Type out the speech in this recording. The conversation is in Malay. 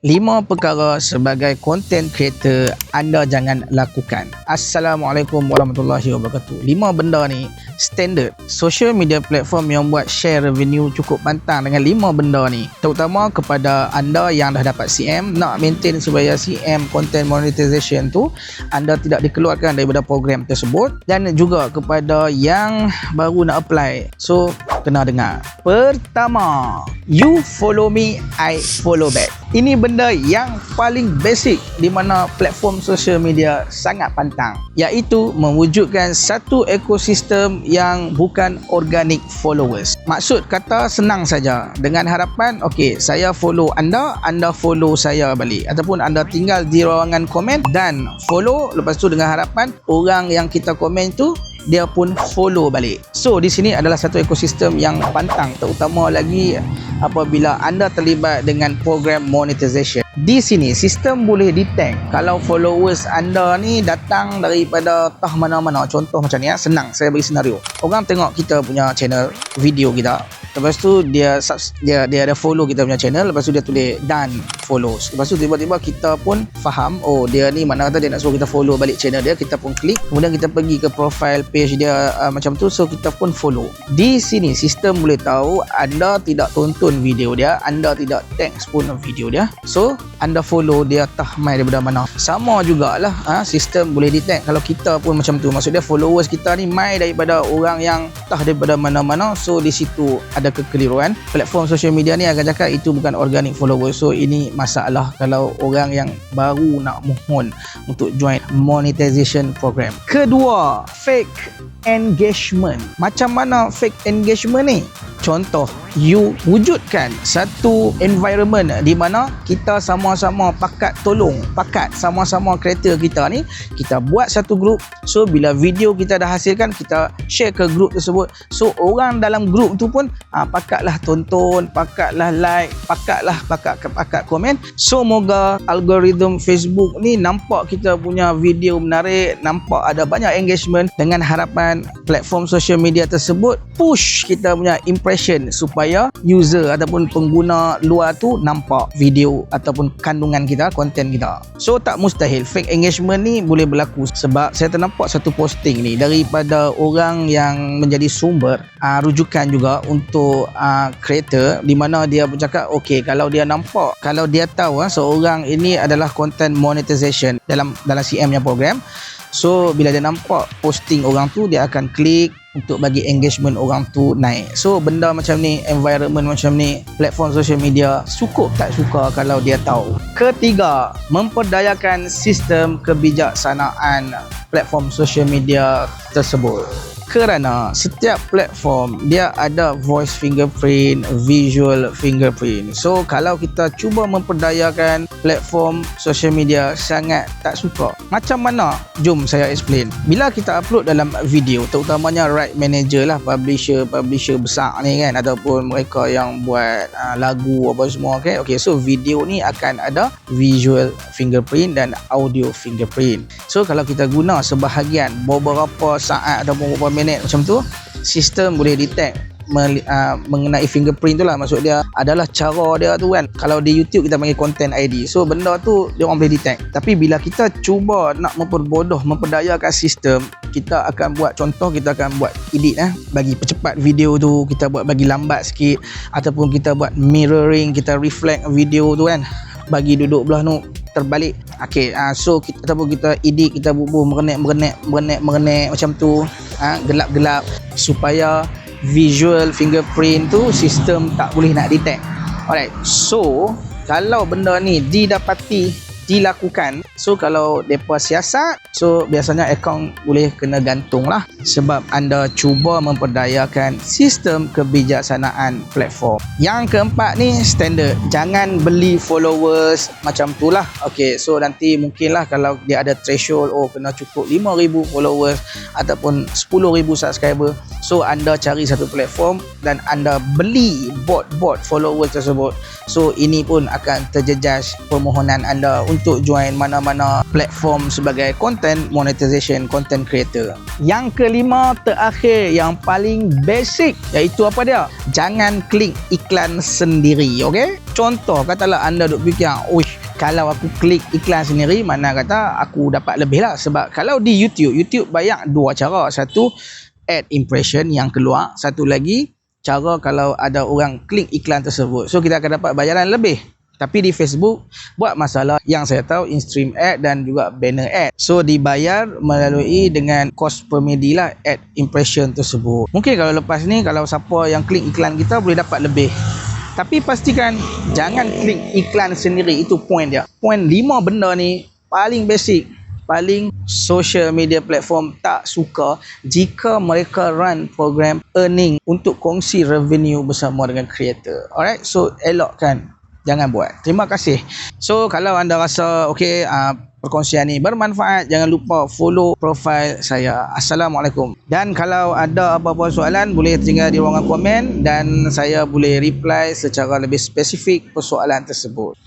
5 perkara sebagai content creator anda jangan lakukan. Assalamualaikum warahmatullahi wabarakatuh. 5 benda ni standard social media platform yang buat share revenue cukup pantang dengan 5 benda ni. Terutama kepada anda yang dah dapat CM, nak maintain supaya CM content monetization tu anda tidak dikeluarkan daripada program tersebut, dan juga kepada yang baru nak apply. So kena dengar. Pertama, you follow me, I follow back. Ini benda yang paling basic di mana platform social media sangat pantang, iaitu mewujudkan satu ekosistem yang bukan organic followers. Maksud kata senang saja, dengan harapan okey, saya follow anda, anda follow saya balik, ataupun anda tinggal di ruangan komen dan follow, lepas tu dengan harapan orang yang kita komen tu dia pun follow balik. So di sini adalah satu ekosistem yang pantang, terutama lagi apabila anda terlibat dengan program monetization. Di sini sistem boleh detect kalau followers anda ni datang daripada tah mana-mana. Contoh macam ni, senang saya bagi senario. Orang tengok kita punya channel, video kita, lepas tu dia ada follow kita punya channel, lepas tu dia tulis dan follows. Lepas tu tiba-tiba kita pun faham, oh dia ni mana kata dia nak suruh kita follow balik channel dia, kita pun klik, kemudian kita pergi ke profile page dia macam tu, so kita pun follow. Di sini sistem boleh tahu anda tidak tonton video dia, anda tidak tag pun video dia, so anda follow dia tah mai daripada mana. Sama jugalah sistem boleh detect kalau kita pun macam tu, maksud dia followers kita ni mai daripada orang yang tah daripada mana-mana, so di situ ada kekeliruan. Platform social media ni akan cakap itu bukan organic followers, so ini masalah kalau orang yang baru nak mohon untuk join monetization program. Kedua, fake engagement. Macam mana fake engagement ni? Contoh, you wujudkan satu environment di mana kita sama-sama pakat sama-sama kreator kita ni, kita buat satu grup, so bila video kita dah hasilkan, kita share ke grup tersebut, so orang dalam grup tu pun pakatlah tonton, pakatlah like, pakat komen. So moga algoritma Facebook ni nampak kita punya video menarik, nampak ada banyak engagement, dengan harapan platform social media tersebut push kita punya impression supaya user ataupun pengguna luar tu nampak video ataupun kandungan kita, konten kita. So tak mustahil fake engagement ni boleh berlaku, sebab saya ternampak satu posting ni daripada orang yang menjadi sumber rujukan juga untuk creator, di mana dia bercakap okey, kalau dia nampak, kalau dia tahu seorang ini adalah content monetization dalam CM nya program, so bila dia nampak posting orang tu, dia akan klik untuk bagi engagement orang tu naik. So benda macam ni, environment macam ni, platform social media suka tak suka kalau dia tahu. Ketiga, memperdayakan sistem kebijaksanaan platform social media tersebut. Kerana setiap platform dia ada voice fingerprint, visual fingerprint. So kalau kita cuba memperdayakan platform social media sangat tak suka. Macam mana? Jom saya explain. Bila kita upload dalam video, terutamanya right manager lah, publisher besar ni kan, ataupun mereka yang buat lagu apa semua, okay, so video ni akan ada visual fingerprint dan audio fingerprint. So kalau kita guna sebahagian beberapa saat ataupun beberapa minit macam tu, sistem boleh detect mengenai fingerprint tu lah. Maksud dia adalah cara dia tu kan. Kalau di YouTube kita panggil content ID, so benda tu dia orang boleh detect. Tapi bila kita cuba nak memperdayakan sistem, kita akan buat contoh, kita akan buat edit bagi percepat video tu, kita buat bagi lambat sikit, ataupun kita buat mirroring, kita reflect video tu kan, bagi duduk belah tu terbalik. Okay, so kita edit, kita bubuh merenek macam tu, gelap-gelap, supaya visual fingerprint tu sistem tak boleh nak detect. Alright, so kalau benda ni dilakukan, so kalau mereka siasat, so biasanya akaun boleh kena gantung lah, sebab anda cuba memperdayakan sistem kebijaksanaan platform. Yang keempat ni standard, jangan beli followers macam tu lah. Okay, so nanti mungkinlah kalau dia ada threshold, kena cukup 5,000 followers ataupun 10,000 subscriber, so anda cari satu platform dan anda beli bot followers tersebut, so ini pun akan terjejas permohonan anda untuk join mana-mana platform sebagai content monetization content creator. Yang kelima terakhir yang paling basic iaitu apa dia? Jangan klik iklan sendiri, okey? Contoh katalah anda duk fikir, "Uish, kalau aku klik iklan sendiri mana kata aku dapat lebih lah." Sebab kalau di YouTube banyak dua cara. Satu, ad impression yang keluar. Satu lagi, cara kalau ada orang klik iklan tersebut. So kita akan dapat bayaran lebih. Tapi di Facebook buat masalah yang saya tahu in-stream ad dan juga banner ad. So dibayar melalui dengan cost per midi lah ad impression tersebut. Mungkin kalau lepas ni kalau siapa yang klik iklan kita boleh dapat lebih. Tapi pastikan jangan klik iklan sendiri. Itu point dia. Point 5 benda ni paling basic. Paling social media platform tak suka jika mereka run program earning untuk kongsi revenue bersama dengan creator. Alright, so elokkan, jangan buat. Terima kasih. So kalau anda rasa perkongsian ni bermanfaat, jangan lupa follow profile saya. Assalamualaikum. Dan kalau ada apa-apa soalan boleh tinggal di ruangan komen dan saya boleh reply secara lebih spesifik persoalan tersebut.